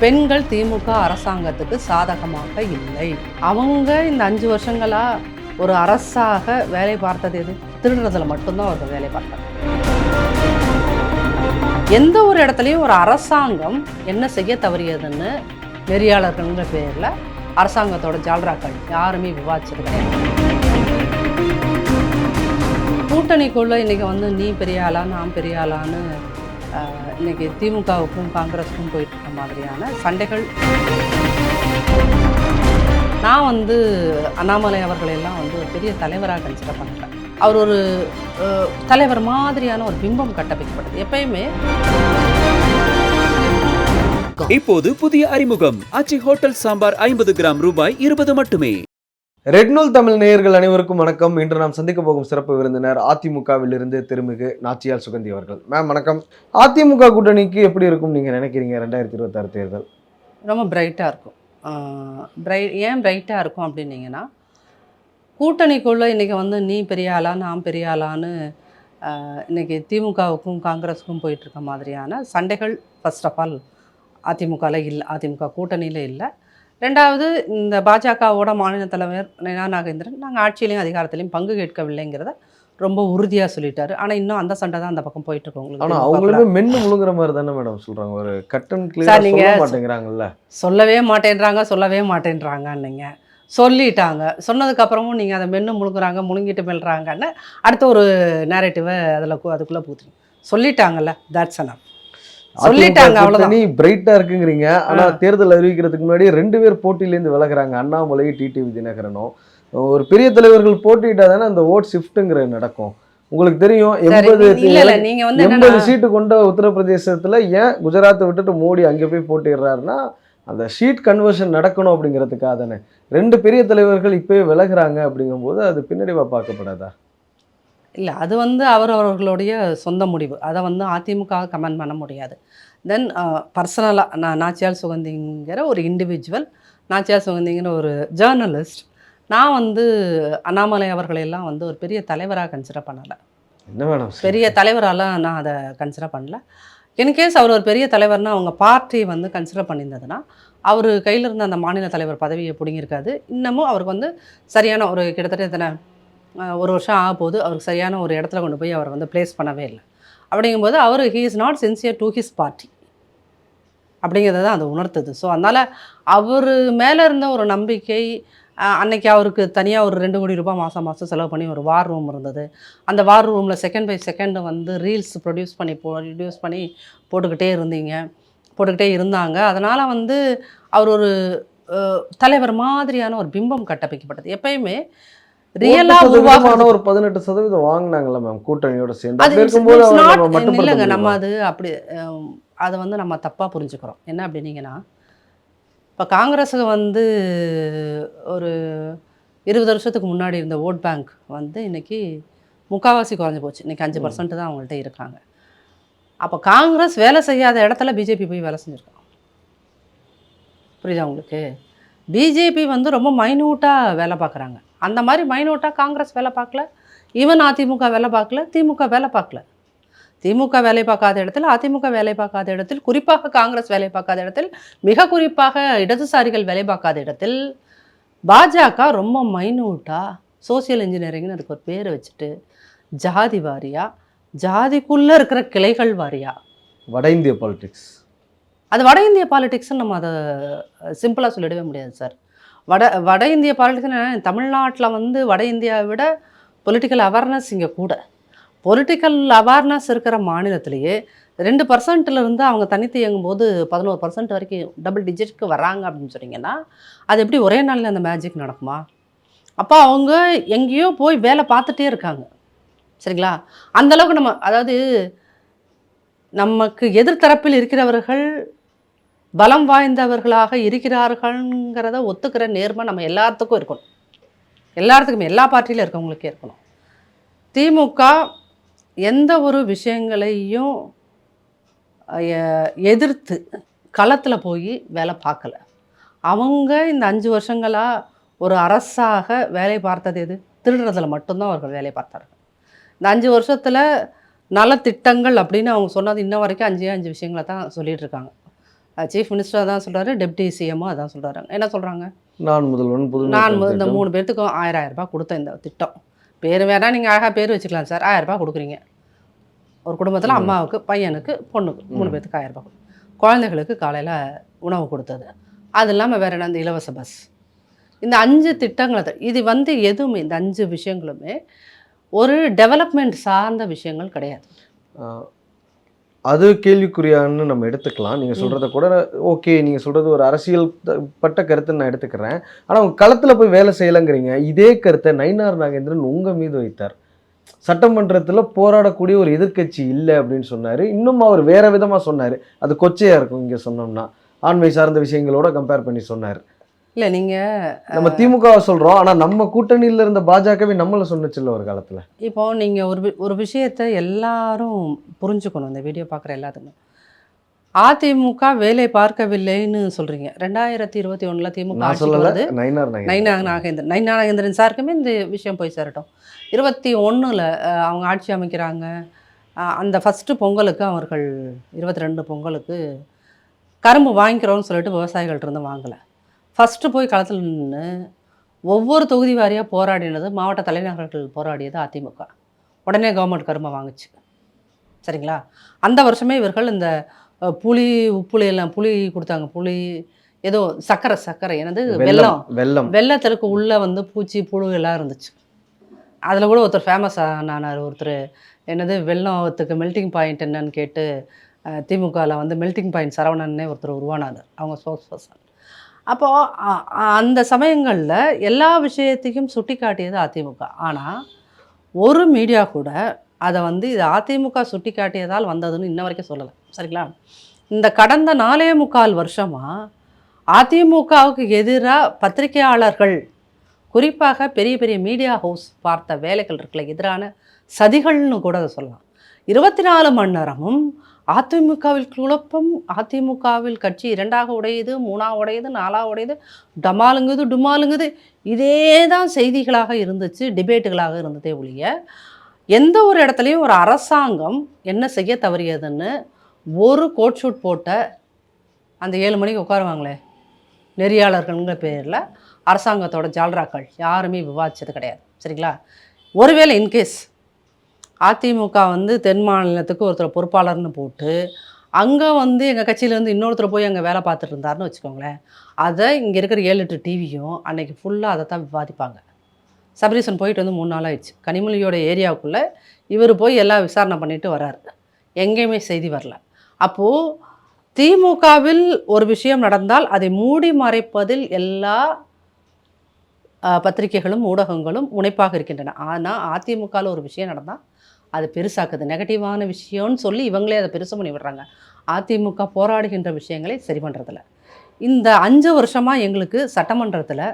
பெண்கள் திமுக அரசாங்கத்துக்கு சாதகமாக இல்லை. அவங்க இந்த 5 வருஷங்களா ஒரு அரசாக வேலை பார்த்தது எது? திருடுறதுல மட்டும்தான் அவர்கள் வேலை பார்த்தாங்க. எந்த ஒரு இடத்துலையும் ஒரு அரசாங்கம் என்ன செய்ய தவறியதுன்னு நெறியாளர்கள்ங்கிற பேரில் அரசாங்கத்தோட ஜால்ராக்கள் யாருமே விவாதிச்சது கிடையாது. கூட்டணிக்குள்ள இன்னைக்கு நீ பெரிய ஆளா நான் பெரிய ஆளான்னு இன்னைக்கு திமுகவுக்கும் காங்கிரஸுக்கும் போயிட்டு இருக்க மாதிரியான சண்டைகள். நான் அண்ணாமலை அவர்களெல்லாம் ஒரு பெரிய தலைவராக கன்சிடர் பண்ணுறேன். அவர் ஒரு தலைவர் மாதிரியான ஒரு பிம்பம் கட்டமைக்கப்படுது எப்பயுமே. இப்போது புதிய அறிமுகம் ஆச்சி ஹோட்டல் சாம்பார் 50 கிராம் ரூபாய் 20 மட்டுமே. ரெட் நூல் தமிழ் நேயர்கள் அனைவருக்கும் வணக்கம். இன்று நாம் சந்திக்க போகும் சிறப்பு விருந்தினர் அதிமுகவில் இருந்து திருமிகு நாச்சியால் சுகந்தி அவர்கள். மேம் வணக்கம். அதிமுக கூட்டணிக்கு எப்படி இருக்கும் நீங்க நினைக்கிறீங்க 2026 தேர்தல்? ரொம்ப பிரைட்டாக இருக்கும். ஏன் பிரைட்டாக இருக்கும் அப்படின்னீங்கன்னா, கூட்டணிக்குள்ளே இன்றைக்கி நீ பெரிய ஆளா நான் பெரிய ஆளான்னு இன்றைக்கி திமுகவுக்கும் காங்கிரஸுக்கும் போயிட்டுருக்க மாதிரியான சண்டைகள் ஃபர்ஸ்ட் ஆஃப் ஆல் அதிமுகவில் இல்லை, அதிமுக கூட்டணியில் இல்லை. ரெண்டாவது, இந்த பாஜகவோட மாநில தலைவர் நயனா நாகேந்திரன் நாங்கள் ஆட்சியிலையும் அதிகாரத்திலையும் பங்கு கேட்கவில்லைங்கிறத ரொம்ப உறுதியாக சொல்லிட்டாரு. ஆனால் இன்னும் அந்த சண்டை தான் அந்த பக்கம் போயிட்டு இருக்கு. உங்களுக்கு ஆனால் அவங்களுமே மென்னு முழுங்குற மாதிரி தானே மேடம் சொல்கிறாங்க. ஒரு கட்டன் கிளியர் சொல்ல மாட்டேங்கிறாங்கல்ல. சொல்லவே மாட்டேன்றாங்கன்னீங்க சொல்லிட்டாங்க. சொன்னதுக்கப்புறமும் நீங்கள் அதை மென்னு முழுங்கிட்டு மெல்றாங்கன்னு அடுத்த ஒரு நேரேட்டிவை அதுக்குள்ளே பூத்துறீங்க. சொல்லிட்டாங்கல்ல, தட்ஸ் அனஃப். சொல்லிட்டாங்க, அவ்வளவுதான். பிரைட்டா இருக்குங்கிறீங்க. ஆனா தேர்தல் அறிவிக்கிறதுக்கு முன்னாடி 2 பேர் போட்டியிலேருந்து விலகுறாங்க. அண்ணாமலை, டிடிவி தினகரனும். ஒரு பெரிய தலைவர்கள் போட்டிட்டா தானே அந்த ஓட் ஷிஃப்ட்ங்கிற நடக்கும். உங்களுக்கு தெரியும் 80 சீட்டு கொண்ட உத்தரப்பிரதேசத்துல ஏன் குஜராத்தை விட்டுட்டு மோடி அங்கே போய் போட்டிடுறாருன்னா அந்த ஷீட் கன்வர்ஷன் நடக்கணும் அப்படிங்கிறதுக்காக தானே. 2 பெரிய தலைவர்கள் இப்போயே விலகுறாங்க அப்படிங்கும்போது அது பின்னடைவா பார்க்கப்படாதா? இல்லை, அது அவரவர்களுடைய சொந்த முடிவு. அதை அதிமுக கமெண்ட் பண்ண முடியாது. தென் பர்சனலாக நாச்சியால் சுகந்திங்கிற ஒரு இண்டிவிஜுவல், நாச்சியால் சுகந்திங்கிற ஒரு ஜேர்னலிஸ்ட், நான் அண்ணாமலை அவர்களெல்லாம் ஒரு பெரிய தலைவராக கன்சிடர் பண்ணலை. என்ன வேணும், பெரிய தலைவராலாம் நான் அதை கன்சிடர் பண்ணல. இன்கேஸ் அவர் ஒரு பெரிய தலைவர்னால் அவங்க பார்ட்டி கன்சிடர் பண்ணியிருந்ததுன்னா அவர் கையில் இருந்த அந்த மாநில தலைவர் பதவியை பிடிங்கிருக்காது. இன்னமும் அவருக்கு சரியான ஒரு கிட்டத்தட்ட 1 வருஷம் ஆக போது அவருக்கு சரியான ஒரு இடத்துல கொண்டு போய் அவர் பிளேஸ் பண்ணவே இல்லை. அப்படிங்கும்போது he is not sincere to his party அப்படிங்கிறத தான் அது உணர்த்துது. ஸோ அதனால் அவர் மேலே இருந்த ஒரு நம்பிக்கை, அன்னைக்கு அவருக்கு தனியாக ஒரு 2 கோடி ரூபாய் மாதம் செலவு பண்ணி ஒரு வார் ரூம் இருந்தது. அந்த வார் ரூமில் second by second reels produce பண்ணி போட்டுக்கிட்டே இருந்தாங்க. அதனால் அவர் ஒரு தலைவர் மாதிரியான ஒரு பிம்பம் கட்டமைக்கப்பட்டது. எப்பயுமே ரியலாக உருவான ஒரு 18% வாங்கினாங்கல்ல மேம் கூட்டணியோட சேர்ந்து. இல்லைங்க, நம்ம அதை நம்ம தப்பாக புரிஞ்சுக்கிறோம். என்ன அப்படின்னீங்கன்னா, இப்போ காங்கிரஸுக்கு ஒரு 20 வருஷத்துக்கு முன்னாடி இருந்த ஓட் பேங்க் இன்னைக்கு முக்கால்வாசி குறைஞ்சி போச்சு. இன்றைக்கி 5% தான் அவங்கள்ட்ட இருக்காங்க. அப்போ காங்கிரஸ் வேலை செய்யாத இடத்துல பிஜேபி போய் வேலை செஞ்சுருக்காங்க. புரியுதா உங்களுக்கு? பிஜேபி ரொம்ப மைன்யூட்டாக வேலை பார்க்குறாங்க. அந்த மாதிரி மைனூட்டாக காங்கிரஸ் வேலை பார்க்கல, ஈவன் அதிமுக வேலை பார்க்கல, திமுக வேலை பார்க்கல. திமுக வேலை பார்க்காத இடத்தில், அதிமுக வேலை பார்க்காத இடத்தில், குறிப்பாக காங்கிரஸ் வேலை பார்க்காத இடத்தில், மிக குறிப்பாக இடதுசாரிகள் வேலை பார்க்காத இடத்தில் பாஜக ரொம்ப மைனூட்டாக சோசியல் இன்ஜினியரிங்னு அதுக்கு ஒரு பேரை வச்சுட்டு ஜாதி வாரியாக, ஜாதிக்குள்ளே இருக்கிற கிளைகள் வாரியாக, வட இந்திய பாலிடிக்ஸ். அது வட இந்திய பாலிடிக்ஸ்ன்னு நம்ம அதை சிம்பிளாக சொல்லிடவே முடியாது சார். வட இந்திய பாலிடிக்ஸ்னு தமிழ்நாட்டில் வட இந்தியாவை விட பொலிட்டிக்கல் அவேர்னஸ் இங்கே கூட. பொலிட்டிக்கல் அவேர்னஸ் இருக்கிற மாநிலத்திலேயே 2% அவங்க தனித்து இயங்கும்போது 11% வரைக்கும் டபுள் டிஜிட்க்கு வராங்க அப்படின்னு சொன்னீங்கன்னா, அது எப்படி ஒரே நாளில் அந்த மேஜிக் நடக்குமா? அப்போ அவங்க எங்கேயோ போய் வேலை பார்த்துட்டே இருக்காங்க. சரிங்களா? அந்தளவுக்கு அதாவது நமக்கு எதிர்த்தரப்பில் இருக்கிறவர்கள் பலம் வாய்ந்தவர்களாக இருக்கிறார்கள்ங்கிறத ஒத்துக்கிற நேர்மை நம்ம எல்லாத்துக்கும் இருக்கணும். எல்லாத்துக்குமே, எல்லா பார்ட்டியிலும் இருக்கவங்களுக்கே இருக்கணும். திமுக எந்த ஒரு விஷயங்களையும் எதிர்த்து களத்தில் போய் வேலை பார்க்கல. அவங்க இந்த 5 வருஷங்களாக ஒரு அரசாக வேலை பார்த்தது எது? திருடுறதுல மட்டும்தான் அவர்கள் வேலை பார்த்தார்கள். இந்த 5 வருஷத்தில் நலத்திட்டங்கள் அப்படின்னு அவங்க சொன்னது இன்ன வரைக்கும் 5 விஷயங்களை தான் சொல்லிகிட்டு இருக்காங்க. சீஃப் மினிஸ்டர் அதான் சொல்கிறாரு, டெப்டி சிஎம்மும் அதான் சொல்கிறாங்க. என்ன சொல்கிறாங்க? நான் முதல்வன் புதுமை நான் பெண் இந்த திட்டம். 3 பேர்த்துக்கும் 1000 ரூபாய் கொடுத்த இந்த திட்டம். பேர் வேணால் நீங்கள் அழகாக பேர் வச்சுக்கலாம் சார். 1000 ரூபாய் கொடுக்குறீங்க. ஒரு குடும்பத்தில் அம்மாவுக்கு, பையனுக்கு, பொண்ணுக்கு 3 பேர்த்துக்கு 1000 ரூபாய். குழந்தைகளுக்கு காலையில் உணவு கொடுத்தது. அது இல்லாமல் வேறு என்ன, இந்த இலவச பஸ். இந்த 5 திட்டங்களை இது வந்து எதுவுமே, இந்த 5 விஷயங்களுமே ஒரு டெவலப்மெண்ட் சார்ந்த விஷயங்கள் கிடையாது. அது கேள்விக்குறியான்னு நம்ம எடுத்துக்கலாம். நீங்கள் சொல்கிறத கூட ஓகே, நீங்கள் சொல்கிறது ஒரு அரசியல் பட்ட கருத்துன்னு நான் எடுத்துக்கிறேன். ஆனால் உங்கள் களத்தில் போய் வேலை செய்யலைங்கிறீங்க. இதே கருத்தை நயினார் நாகேந்திரன் உங்கள் மீது வைத்தார். சட்டமன்றத்தில் போராடக்கூடிய ஒரு எதிர்க்கட்சி இல்லை அப்படின்னு சொன்னார். இன்னும் அவர் வேற விதமாக சொன்னார். அது கொச்சையாக இருக்கும் இங்கே சொன்னோம்னா. ஆண்மை சார்ந்த விஷயங்களோட கம்பேர் பண்ணி சொன்னார். இல்லை நீங்கள் நம்ம திமுகவை சொல்கிறோம், ஆனால் நம்ம கூட்டணியில் இருந்த பாஜகவே நம்மளை சொன்னுச்சுல்ல ஒரு காலத்தில். இப்போ நீங்கள் ஒரு விஷயத்தை எல்லாரும் புரிஞ்சுக்கணும். இந்த வீடியோ பார்க்குற எல்லாத்துக்கும், அதிமுக வேலை பார்க்கவில்லைன்னு சொல்கிறீங்க. 2021 திமுக நான் ஆட்சிக்கு சொல்லலை, வருது. நயினார் நயினாகேந்திரன் சாருக்குமே இந்த விஷயம் போய் சேரட்டும். 21 அவங்க ஆட்சி அமைக்கிறாங்க. அந்த ஃபஸ்ட்டு பொங்கலுக்கு அவர்கள் 22 பொங்கலுக்கு கரும்பு வாங்கிக்கிறோன்னு சொல்லிட்டு விவசாயிகள்ட்ட இருந்து வாங்கலை. ஃபஸ்ட்டு போய் களத்தில் நின்று ஒவ்வொரு தொகுதி வாரியாக போராடினது, மாவட்ட தலைநகர்கள் போராடியது அதிமுக. உடனே கவர்மெண்ட் கரும்பை வாங்குச்சு. சரிங்களா? அந்த வருஷமே இவர்கள் இந்த புளி, உப்புளி எல்லாம் புளி கொடுத்தாங்க. புளி ஏதோ சர்க்கரை என்னது வெள்ளத்திற்கு உள்ளே வந்து பூச்சி புழு எல்லாம் இருந்துச்சு. அதில் கூட ஒருத்தர் ஃபேமஸ் ஆனார். ஒருத்தர் என்னது வெள்ளத்துக்கு மெல்ட்டிங் பாயிண்ட் என்னன்னு கேட்டு திமுகவில் வந்து மெல்ட்டிங் பாயிண்ட் சரவணன்னே ஒருத்தர் உருவானார், அவங்க ஸ்போக்ஸ் பர்சன். அப்போது அந்த சமயங்களில் எல்லா விஷயத்தையும் சுட்டி காட்டியது அதிமுக. ஆனால் ஒரு மீடியா கூட அதை வந்து இது அதிமுக சுட்டி காட்டியதால் வந்ததுன்னு இன்ன வரைக்கும் சொல்லலை. சரிங்களா? இந்த கடந்த 4.25 வருஷமாக அதிமுகவுக்கு எதிராக பத்திரிகையாளர்கள், குறிப்பாக பெரிய பெரிய மீடியா ஹவுஸ் பார்த்த வேலைகள் இருக்குல்ல, எதிரான சதிகள்னு கூட அதை சொல்லலாம். 24 மணி நேரமும் அதிமுகவில் குழப்பம், அதிமுகவில் கட்சி 2ஆக உடையுது, 3ஆக உடையுது, 4ஆக உடையுது, டமாலுங்குது டுமாலுங்குது, இதே தான் செய்திகளாக இருந்துச்சு, டிபேட்டுகளாக இருந்ததே ஒழிய எந்த ஒரு இடத்துலையும் ஒரு அரசாங்கம் என்ன செய்ய தவறியதுன்னு ஒரு கோட் ஷூட் போட்ட அந்த 7 மணிக்கு உட்காருவாங்களே நெறியாளர்கள்ங்கிற பேரில் அரசாங்கத்தோட ஜால்ராக்கள் யாருமே விவாதிச்சது கிடையாது. சரிங்களா? ஒருவேளை இன்கேஸ் அதிமுக வந்து தென் மாநிலத்துக்கு ஒருத்தர் பொறுப்பாளர்னு போட்டு அங்கே வந்து எங்கள் கட்சியிலேருந்து இன்னொருத்தர் போய் அங்கே வேலை பார்த்துட்டு இருந்தாருன்னு வச்சுக்கோங்களேன், அதை இங்கே இருக்கிற 7-8 டிவியும் அன்றைக்கி ஃபுல்லாக அதை தான் விவாதிப்பாங்க. சபரீசன் போயிட்டு வந்து 3 நாள் ஆயிடுச்சு. கனிமொழியோட ஏரியாவுக்குள்ளே இவர் போய் எல்லாம் விசாரணை பண்ணிட்டு வர்றாரு. எங்கேயுமே செய்தி வரல. அப்போது திமுகவில் ஒரு விஷயம் நடந்தால் அதை மூடி மறைப்பதில் எல்லா பத்திரிகைகளும் ஊடகங்களும் முனைப்பாக இருக்கின்றன. ஆனால் அதிமுகவில் ஒரு விஷயம் நடந்தால் அது பெருசாக்குது, நெகட்டிவான விஷயம்னு சொல்லி இவங்களே அதை பெருசு பண்ணி விடுறாங்க. அதிமுக போராடுகின்ற விஷயங்களை சரி பண்ணுறதில்ல. இந்த 5 வருஷமாக எங்களுக்கு சட்டமன்றத்தில்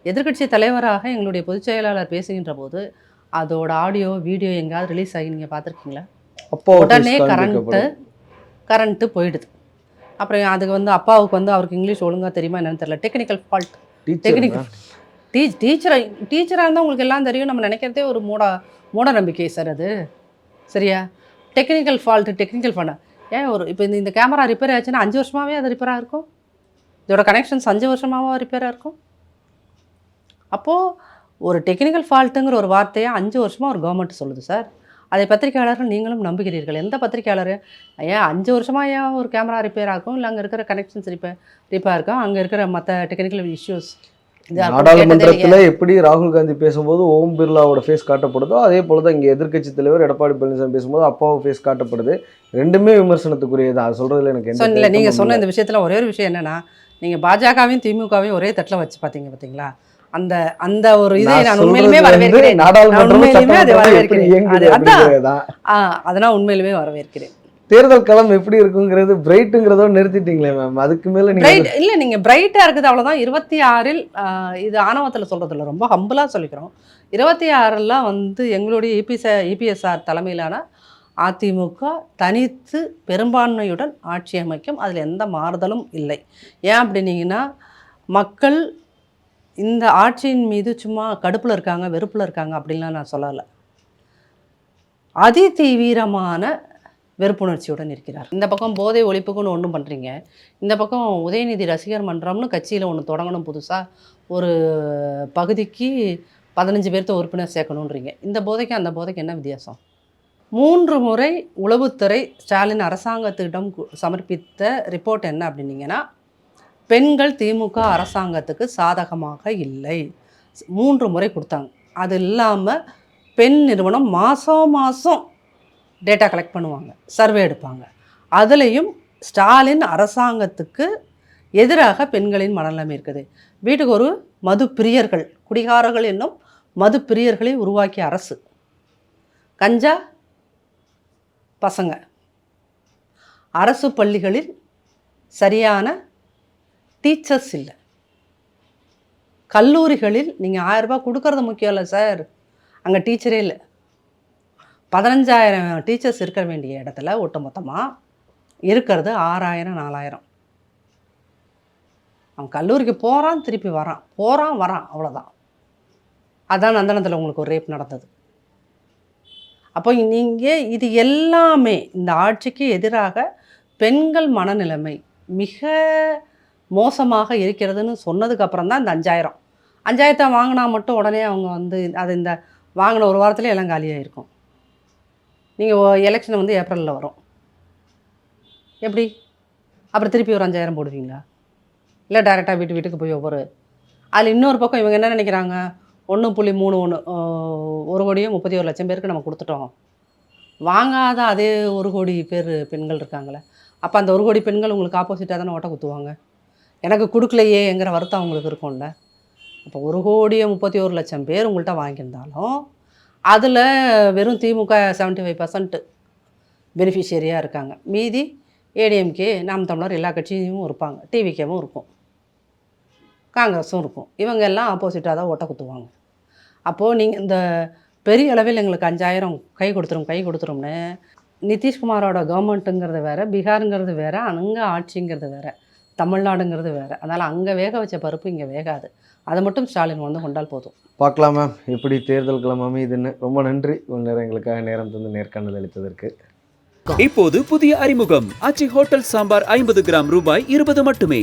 எதிர்க்கட்சி தலைவராக எங்களுடைய பொதுச் செயலாளர் பேசுகின்ற போது அதோட ஆடியோ வீடியோ எங்கேயாவது ரிலீஸ் ஆகி நீங்கள் பார்த்துருக்கீங்களா? உடனே கரண்ட்டு போயிடுது. அப்புறம் அதுக்கு வந்து அப்பாவுக்கு வந்து அவருக்கு இங்கிலீஷ் ஒழுங்காக தெரியுமா என்னன்னு தெரியல. Technical fault. டீச்சராக இருந்தால் உங்களுக்கு எல்லாம் தெரியும். நம்ம நினைக்கிறதே ஒரு மூட நம்பிக்கை சார் அது. சரியா? டெக்னிக்கல் ஃபால்ட்டு ஏன் இப்போ இந்த கேமரா ரிப்பேர் ஆச்சுன்னா 5 வருஷமாகவே அது ரிப்பேராக இருக்கும். இதோட கனெக்ஷன்ஸ் 5 வருஷமாகவே ரிப்பேராக இருக்கும். அப்போது ஒரு டெக்னிக்கல் ஃபால்ட்டுங்கிற ஒரு வார்த்தையை 5 வருஷமாக ஒரு கவர்மெண்ட் சொல்லுது சார். அதை பத்திரிகையாளர்கள் நீங்களும் நம்புகிறீர்கள். எந்த பத்திரிகையாளர் ஏன் 5 வருஷமாக ஏன் ஒரு கேமரா ரிப்பேர் ஆகும், இல்லை அங்கே இருக்கிற கனெக்ஷன்ஸ் ரிப்பேர் இருக்கும், அங்கே இருக்கிற மற்ற டெக்னிக்கல் இஷ்யூஸ். நாடாளுமன்றத்தில் எப்படி ராகுல் காந்தி பேசும்போது ஓம் பிர்லாவோட ஃபேஸ் காட்டப்படுதோ அதே போல தான் இங்கே எதிர்க்கட்சி தலைவர் எடப்பாடி பழனிசாமி பேசும்போது அப்பாவோட ஃபேஸ் காட்டப்படுது. ரெண்டுமே விமர்சனத்துக்குரியது. அது சொல்கிறதுல எனக்கு இல்லை. நீங்கள் சொன்ன இந்த விஷயத்தில் ஒரே ஒரு விஷயம் என்னென்னா, நீங்கள் பாஜகவையும் திமுகவையும் ஒரே தட்டில் வச்சு பார்த்தீங்களா? அந்த ஒரு இதை நான் உண்மையிலுமே வரவேற்கிறேன். அதெல்லாம் உண்மையிலுமே வரவேற்கிறேன். தேர்தல் களம் எப்படி இருக்குங்கிறது பிரைட்டுங்கிறதோட நிறுத்திட்டீங்களே மேம். அதுக்கு மேலே இல்லை, நீங்கள் பிரைட்டாக இருக்குது அவ்வளோதான். 26 இது ஆணவத்தில் சொல்கிறதில்ல, ரொம்ப ஹம்பிளாக சொல்லிக்கிறோம். 26 வந்து எங்களுடைய இபிஎஸ்ஆர் தலைமையிலான அதிமுக தனித்து பெரும்பான்மையுடன் ஆட்சி அமைக்கும். அதில் எந்த மாறுதலும் இல்லை. ஏன் அப்படின்னீங்கன்னா, மக்கள் இந்த ஆட்சியின் மீது சும்மா கடுப்பில் இருக்காங்க, வெறுப்பில் இருக்காங்க அப்படின்லாம் நான் சொல்லலை. அதி தீவிரமான வெறுப்புணர்ச்சியுடன் இருக்கிறார். இந்த பக்கம் போதை ஒழிப்புக்குன்னு ஒன்றும் பண்ணுறீங்க, இந்த பக்கம் உதயநிதி ரசிகர் மன்றம்னு கட்சியில் ஒன்று தொடங்கணும், புதுசாக ஒரு பகுதிக்கு 15 பேர்த்த உறுப்பினர் சேர்க்கணுன்றீங்க. இந்த போதைக்கு அந்த போதைக்கு என்ன வித்தியாசம்? 3 முறை உளவுத்துறை ஸ்டாலின் அரசாங்கத்திடம் சமர்ப்பித்த ரிப்போர்ட் என்ன அப்படின்னீங்கன்னா, பெண்கள் திமுக அரசாங்கத்துக்கு சாதகமாக இல்லை. 3 முறை கொடுத்தாங்க. அது இல்லாமல் பெண் நிறுவனம் மாதம் டேட்டா கலெக்ட் பண்ணுவாங்க, சர்வே எடுப்பாங்க. அதுலேயும் ஸ்டாலின் அரசாங்கத்துக்கு எதிராக பெண்களின் மனநிலைமை இருக்குது. வீட்டுக்கு ஒரு மது பிரியர்கள், குடிகாரர்கள் என்னும் மது பிரியர்களை உருவாக்கிய அரசு. கஞ்சா பசங்க. அரசு பள்ளிகளில் சரியான டீச்சர்ஸ் இல்லை. கல்லூரிகளில் நீங்கள் 1000 ரூபாய் கொடுக்கறது முக்கியம் இல்லை சார், அங்கே டீச்சரே இல்லை. 15,000 டீச்சர்ஸ் இருக்க வேண்டிய இடத்துல ஒட்டுமொத்தமாக இருக்கிறது 6,000 4,000. அவன் கல்லூரிக்கு போகிறான், திருப்பி வரான், போகிறான் வரான், அவ்வளோதான். அதான் நந்தனத்தில் உங்களுக்கு ஒரு ரேப் நடந்தது. அப்போ நீங்கள் இது எல்லாமே இந்த ஆட்சிக்கு எதிராக பெண்கள் மனநிலைமை மிக மோசமாக இருக்கிறதுன்னு சொன்னதுக்கப்புறம் தான் இந்த 5,000 வாங்கினா மட்டும் உடனே அவங்க வந்து அது இந்த வாங்கின ஒரு வாரத்தில் எல்லாம் காலியாக இருக்கும். நீங்கள் எலெக்ஷன் வந்து ஏப்ரலில் வரும், எப்படி அப்புறம் திருப்பி ஒரு 5,000 போடுவீங்களா? இல்லை டைரெக்டாக வீட்டுக்கு போய் ஒவ்வொரு அதில் இன்னொரு பக்கம் இவங்க என்ன நினைக்கிறாங்க, 1.31 1,31,00,000 பேருக்கு நம்ம கொடுத்துட்டோம், வாங்காத அதே 1 கோடி பேர் பெண்கள் இருக்காங்களே, அப்போ அந்த 1 கோடி பெண்கள் உங்களுக்கு ஆப்போசிட்டாக தானே ஓட்ட குத்துவாங்க. எனக்கு கொடுக்கலையேங்கிற வருத்தம் அவங்களுக்கு இருக்கும்ல. அப்போ 1,31,00,000 பேர் உங்கள்கிட்ட வாங்கியிருந்தாலும் அதில் வெறும் திமுக 75% பெனிஃபிஷியரியாக இருக்காங்க. மீதி ஏடிஎம்கே, நாம் தமிழர் எல்லா கட்சியும் இருப்பாங்க, டிவிகேவும் இருக்கும், காங்கிரஸும் இருக்கும். இவங்க எல்லாம் ஆப்போசிட்டாக தான் ஓட்ட குத்துவாங்க. அப்போது நீங்கள் இந்த பெரிய அளவில் எங்களுக்கு 5,000 கை கொடுத்துரும்னு நிதிஷ்குமாரோட கவர்மெண்ட்டுங்கிறது வேறு, பீகாருங்கிறது வேறு, அங்கே ஆட்சிங்கிறது வேறு, தமிழ்நாடுங்கிறது வேறு. அதனால் அங்கே வேக வச்ச பருப்பு இங்கே வேகாது. அதை மட்டும் ஸ்டாலின் வந்து கொண்டால் போதும். பார்க்கலாம் மேம் எப்படி தேர்தல் கிளம்ப அமையுதுன்னு. ரொம்ப நன்றி இவ்வளோ நேரம் எங்களுக்காக நேரம் தந்து நேர்காணல் அளித்ததற்கு. இப்போது புதிய அறிமுகம் ஆச்சி ஹோட்டல் சாம்பார் 50 கிராம் ரூபாய் 20 மட்டுமே.